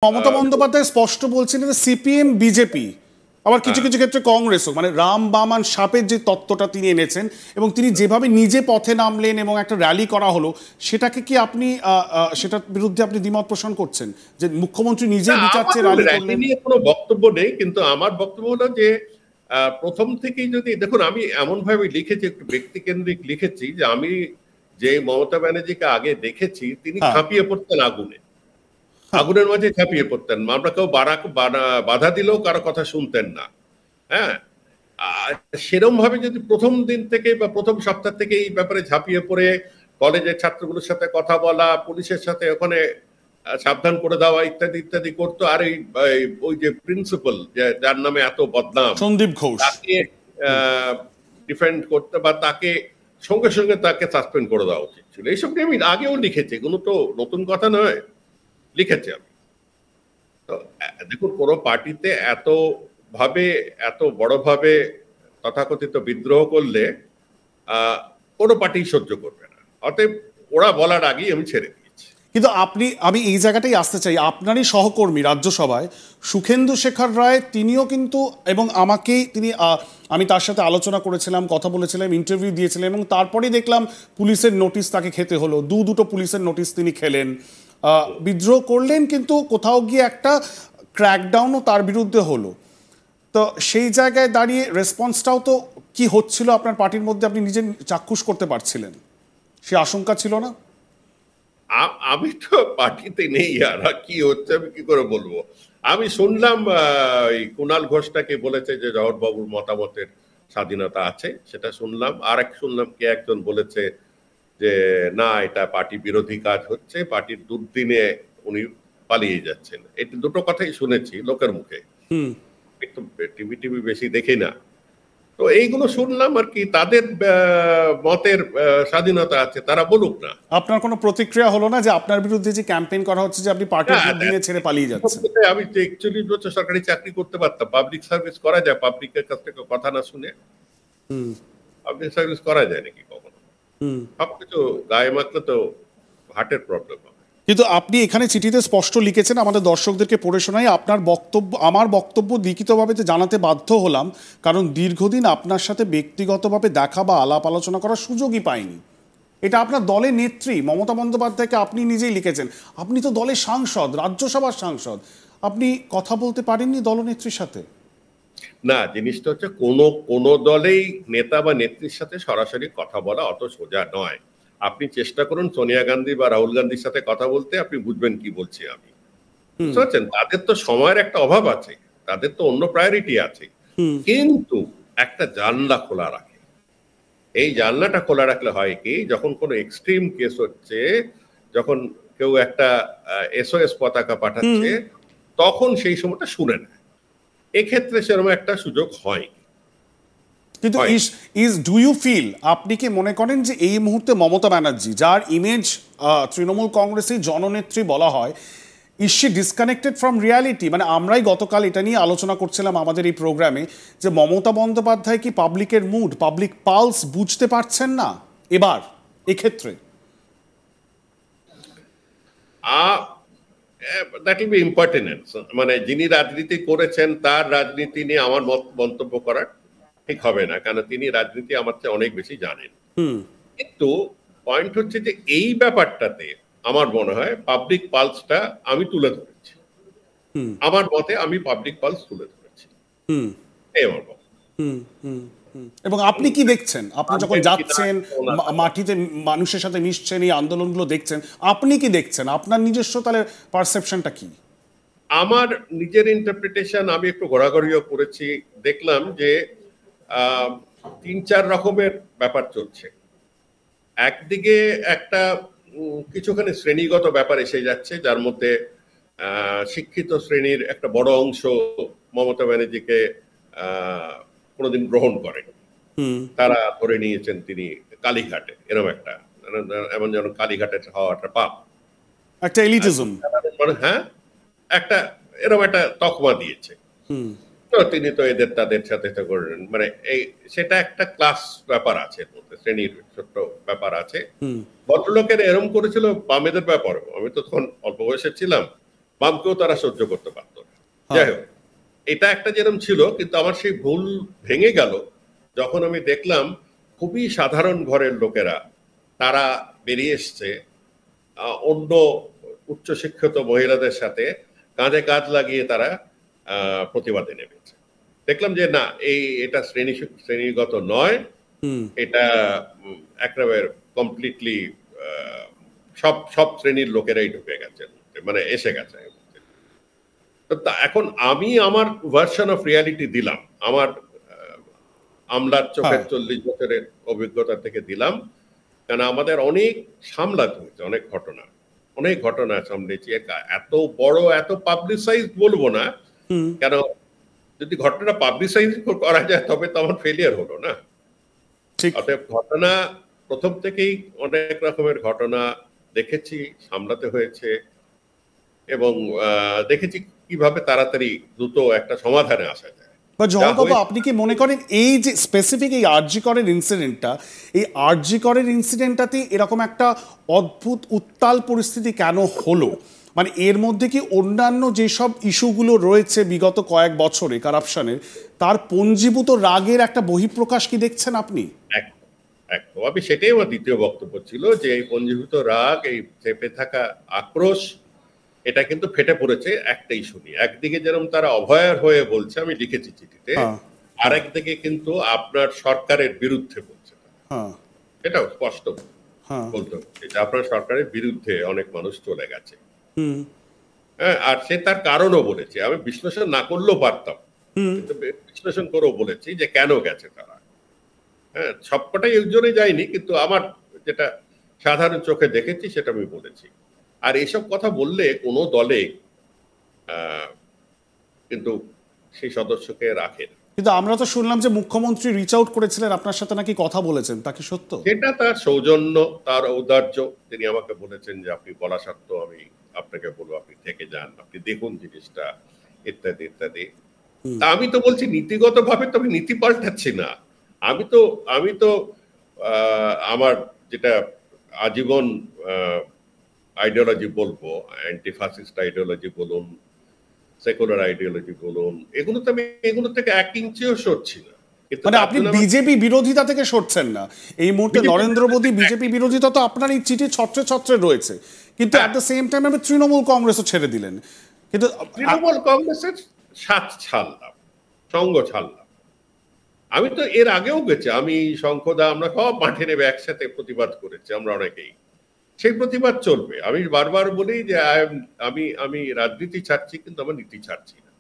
মমতা বন্দ্যোপাধ্যায় স্পষ্ট বলছেন যে সিপিএম বিজেপি আবার কিছু কিছু ক্ষেত্রে কংগ্রেসও মানে রাম বামান সাপের যে তত্ত্বটা তিনি এনেছেন এবং তিনি যেভাবে নিজে পথে নামলেন এবং একটা র্যালি করা হলো সেটাকে কি আপনি সেটার বিরুদ্ধে আপনি দ্বিমত পোষণ করছেন যে মুখ্যমন্ত্রী নিজে বিচার চেয়ে র্যালি করলেন? নিয়ে কোনো বক্তব্য নেই, কিন্তু আমার বক্তব্য হলো যে প্রথম থেকেই যদি দেখুন, আমি এমন ভাবে লিখেছি, একটু ব্যক্তিকেন্দ্রিক লিখেছি যে আমি যে মমতা ব্যানার্জিকে আগে দেখেছি তিনি ঝাঁপিয়ে পড়তেন আগুনের মাঝে ঝাঁপিয়ে পড়তেন। আমরা কেউ বাধা দিলেও কারো কথা শুনতেন না। হ্যাঁ, সেরকম ভাবে যদি প্রথম দিন থেকে বা প্রথম সপ্তাহ থেকে এই ব্যাপারে ঝাঁপিয়ে পড়ে কলেজের ছাত্রগুলোর সাথে কথা বলা, পুলিশের সাথে ওখানে সাবধান করে দেওয়া ইত্যাদি ইত্যাদি করতো, আর ওই যে প্রিন্সিপাল যার নামে এত বদনাম সন্দীপ ঘোষ, তাকে ডিফেন্ড করতে বা তাকে সঙ্গে সঙ্গে তাকে সাসপেন্ড করে দেওয়া উচিত ছিল। এইসব নিয়ে আমি আগেও লিখেছি, এগুলো তো নতুন কথা নয়, লিখেছি আমি। তো দেখুন, কোনো পার্টিতে এত বড়ভাবে তথাকথিত বিদ্রোহ করলে কোনো পার্টি সহ্য করবে না, অতএব ওরা বলার আগেই আমি ছেড়ে দিয়েছি। কিন্তু আমি এই জায়গাটাই আসতে চাই, আপনারই সহকর্মী রাজ্যসভায় সুখেন্দু শেখর রায় তিনিও কিন্তু এবং আমি তার সাথে আলোচনা করেছিলাম, কথা বলেছিলাম, ইন্টারভিউ দিয়েছিলাম এবং তারপরেই দেখলাম পুলিশের নোটিশ তাকে খেতে হলো, দুটো পুলিশের নোটিশ তিনি খেলেন, বিদ্রোহ করলেন, কিন্তু কোথাও গিয়ে একটা ক্র্যাকডাউনও তার বিরুদ্ধে হলো। তো সেই জায়গায় দাঁড়িয়ে রেসপন্সটাও তো কি হচ্ছিল আপনার পার্টির মধ্যে আপনি নিজে চাক্ষুষ করতে পারছিলেন, সে আশঙ্কা ছিল না? আমি তো পার্টিতে নেই, আর কি হচ্ছে আমি কি করে বলবো। আমি শুনলাম কুণাল ঘোষটাকে বলেছে যে জওহরবাবুর মতামতের স্বাধীনতা আছে, সেটা শুনলাম। আর শুনলাম কে একজন বলেছে যে না, এটা পার্টি বিরোধী কাজ হচ্ছে, পার্টির দুর্দিনে উনি পালিয়ে যাচ্ছেন। এটা দুটো কথাই শুনেছি লোকের মুখে, একটু টিভি বেশি দেখি না, তো এইগুলো শুনলাম আর কি। তাদের মতের স্বাধীনতা আছে, তারা বলুক না। আপনার কোনো প্রতিক্রিয়া হলো না যে আপনার বিরুদ্ধে যে ক্যাম্পেইন করা হচ্ছে যে আপনি পার্টির দুর্দিনে ছেড়ে পালিয়ে যাচ্ছেন? আমি 41 বছর সরকারি চাকরি করতে পারতাম, পাবলিক সার্ভিস করা যায় পাবলিকের কাছ থেকে কথা না শুনে? পাবলিক সার্ভিস করা যায় নাকি কখনো? সবকিছু গায়ে মাখলে তো হার্টের প্রবলেম হবে। কিন্তু আপনি এখানে চিঠিতে স্পষ্ট লিখেছেন, আমাদের দর্শকদেরকে পড়ে শোনাই আপনার বক্তব্য। আমার বক্তব্য লিখিতভাবে জানাতে বাধ্য হলাম কারণ দীর্ঘদিন আপনার সাথে ব্যক্তিগতভাবে দেখা বা আলাপ আলোচনা করার সুযোগই পাইনি। এটা আপনার দলের নেত্রী মমতা বন্দ্যোপাধ্যায়কে আপনি নিজেই লিখেছেন। আপনি তো দলের সাংসদ, রাজ্যসভার সাংসদ, আপনি কথা বলতে পারেননি দলনেত্রীর সাথে? না, জিনিসটা হচ্ছে কোন দলেই নেতা বা নেত্রীর সাথে সরাসরি কথা বলা অত সোজা নয়। আপনি চেষ্টা করুন সোনিয়া গান্ধী বা রাহুল গান্ধীর সাথে কথা বলতে, আপনি বুঝবেন কি বলছি আমি। বুঝতে পারছেন? তাদের তো সময়ের একটা অভাব আছে, তাদের তো অন্য প্রায়োরিটি আছে, কিন্তু একটা জানলা খোলা রাখে। এই জানলাটা খোলা রাখলে হয় কি, যখন কোনো এক্সট্রিম কেস হচ্ছে, যখন কেউ একটা SOS পতাকা পাঠাচ্ছে, তখন সেই সময়টা শুনে নেয়। এক্ষেত্রে সেরকম একটা সুযোগ হয়। কিন্তু ডু ইউ ফিল, আপনি কি মনে করেন যে এই মুহূর্তে মমতা ব্যানার্জি, যার ইমেজ তৃণমূল কংগ্রেসের জননেত্রী বলা হয়, is she disconnected from reality? মানে আমরাই গতকাল এটা নিয়ে আলোচনা করছিলাম আমাদের এই প্রোগ্রামে যে মমতা বন্দ্যোপাধ্যায় কি পাবলিকের মুড, পাবলিক পালস বুঝতে পারছেন না এবার এক্ষেত্রে? That will be impertinence. মানে যিনি রাজনীতি করেছেন তার রাজনীতি নিয়ে আমার মন্তব্য করা ঠিক হবে না, কারণ তিনি রাজনীতি আমার চেয়ে অনেক বেশি জানেন। কিন্তু পয়েন্ট হচ্ছে যে এই ব্যাপারটাতে আমার মনে হয় পাবলিক পালসটা আমি তুলে ধরেছি। আমার মতে আমি পাবলিক পালস তুলে ধরেছি। এবং আপনি কি দেখছেন, আপনি যখন যাচ্ছেন মাটিতে মানুষের সাথে মিশছেন, এই আন্দোলনগুলো দেখছেন, আপনি কি দেখছেন? আপনার নিজস্ব তাহলে পারসেপশনটা কি? আমার নিজের ইন্টারপ্রিটেশন, আমি একটু ঘোরাঘুরিও করেছি, দেখলাম যে 3-4 রকমের ব্যাপার চলছে। একদিকে একটা কিছুখানি শ্রেণীগত ব্যাপার এসে যাচ্ছে, যার মধ্যে শিক্ষিত শ্রেণীর একটা বড় অংশ মমতা ব্যানার্জিকে কোনোদিন গ্রহণ করেন। তারা ধরে নিয়েছেন তিনি কালীঘাটে, এমন যেন কালীঘাটে হওয়াটা পাপ, একটা এলিটিজম, হ্যাঁ, একটা এরকম একটা তকমা দিয়েছে। তো তিনি তো এদের তাদের সাথে করেন, মানে সেটা একটা ক্লাস ব্যাপার আছে, শ্রেণীর ছোট্ট ব্যাপার আছে। ভদ্রলোকের এরম করেছিল বামেদের ব্যাপার। আমি তো তখন অল্প বয়সে ছিলাম, বামকেও তারা সহ্য করতে পারত না। যাই হোক, এটা একটা যেরকম ছিল, কিন্তু আমার সেই ভুল ভেঙে গেল যখন আমি দেখলাম খুবই সাধারণ ঘরের লোকেরা তারা বেরিয়ে এসছে অন্য উচ্চশিক্ষিত মহিলাদের সাথে কাঁধে কাঁধ লাগিয়ে তারা প্রতিবাদে নেমেছে। দেখলাম যে না, এটা শ্রেণীগত নয়, এটা একেবারে কমপ্লিটলি সব শ্রেণীর লোকেরাই ঢুকে গেছে, মানে এসে গেছে। এখন আমি আমার ভার্সন অফ রিয়ালিটি দিলাম, আমার আমলার চোখের 40 বছরের অভিজ্ঞতা থেকে দিলাম, কারণ আমাদের অনেক সামলাতে হয়েছে, অনেক ঘটনা সামলেছি। এত বড়, এত পাবলিসাইজ বলবো না, কেন যদি ঘটনা পাবলিসাইজ করা যায় তবে তো আমার ফেলিয়ার হলো না। অতএব ঘটনা প্রথম থেকেই অনেক রকমের ঘটনা দেখেছি, সামলাতে হয়েছে, এবং দেখেছি কিভাবে তাড়াতাড়ি দ্রুত একটা সমাধানে আসা যায়। জওহরবাবু, আপনি কি মনে করেন এই যে স্পেসিফিক এই আরজি করের ইনসিডেন্টটাতে এরকম একটা অদ্ভুত উত্তাল পরিস্থিতি কেন হলো? মানে এর মধ্যে কি অন্যান্য যেসব ইস্যুগুলো রয়েছে বিগত কয়েক বছরে কারাপশনের, তার পঞ্জীভূত রাগের একটা বহিঃপ্রকাশ কি দেখছেন আপনি? একদম, আমি সেটাই আমার দ্বিতীয় বক্তব্য ছিল, যে এই পঞ্জীভূত রাগ, এই চেপে থাকা আক্রোশ, এটা কিন্তু ফেটে পড়েছে একটা ইস্যু নিয়ে। একদিকে যেরকম তারা অভয়ার হয়ে বলছে, আমি লিখেছি চিঠিতে, আরেকদিকে কিন্তু আপনার সরকারের বিরুদ্ধে বলছে, এটাও স্পষ্ট বলতে হচ্ছে যে আপনার সরকারের বিরুদ্ধে অনেক মানুষ চলে গেছে। হ্যাঁ, আর সে তার কারণও বলেছে, আমি বিশ্লেষণ না করলেও পারতাম, কিন্তু বিশ্লেষণ করেও বলেছি যে কেন গেছে তারা। হ্যাঁ, সবকটাই একজনে যায়নি, কিন্তু আমার যেটা সাধারণ চোখে দেখেছি সেটা আমি বলেছি। আর এইসব কথা বললে কোনো দলে কিন্তু সেই সদস্যকে রাখে না। কিন্তু আমরা তো শুনলাম যে মুখ্যমন্ত্রী রিচ আউট করেছিলেন, আপনার সাথে নাকি কথা বলেছেন, তা কি সত্য? সেটা তার সৌজন্য, তার ঔদার্য। তিনি আমাকে বলেছেন যে আপনি বলা সত্ত্বেও আমি আপনাকে বলবো আপনি থেকে যান, আপনি দেখুন জিনিসটা, ইত্যাদি ইত্যাদি। তা আমি তো বলছি নীতিগত ভাবে তো আমি নীতি পাল্টাচ্ছি না। আমি তো আমার যেটা আজীবন আইডিওলজি বলবো, অ্যান্টি ফাসিস্ট আইডিওলজি বলুন, সেকুলার আইডিওলজি বলুন, এগুলো থেকে 1 ইঞ্চিও সরছি না। মানে আপনি বিজেপি বিরোধিতা থেকে সরছেন না এই মুহূর্তে? নরেন্দ্র মোদী বিজেপি বিরোধিতা তো আপনার এই চিঠি ছত্রে ছত্রে রয়েছে, কিন্তু অ্যাট দ্য সেম টাইম আপনি তৃণমূল কংগ্রেসও ছেড়ে দিলেন। কিন্তু তৃণমূল কংগ্রেসের সাথ ছাড়লাম, সঙ্গ ছাড়লাম। আমি তো এর আগেও গেছি, আমি শঙ্খদা, আমরা সব মাঠে নেবে একসাথে প্রতিবাদ করেছি, আমরা অনেকেই। সেই প্রতিবাদ চলবে। আমি বারবার বলি যে আমি রাজনীতি ছাড়ছি, কিন্তু আমার নীতি ছাড়ছি না।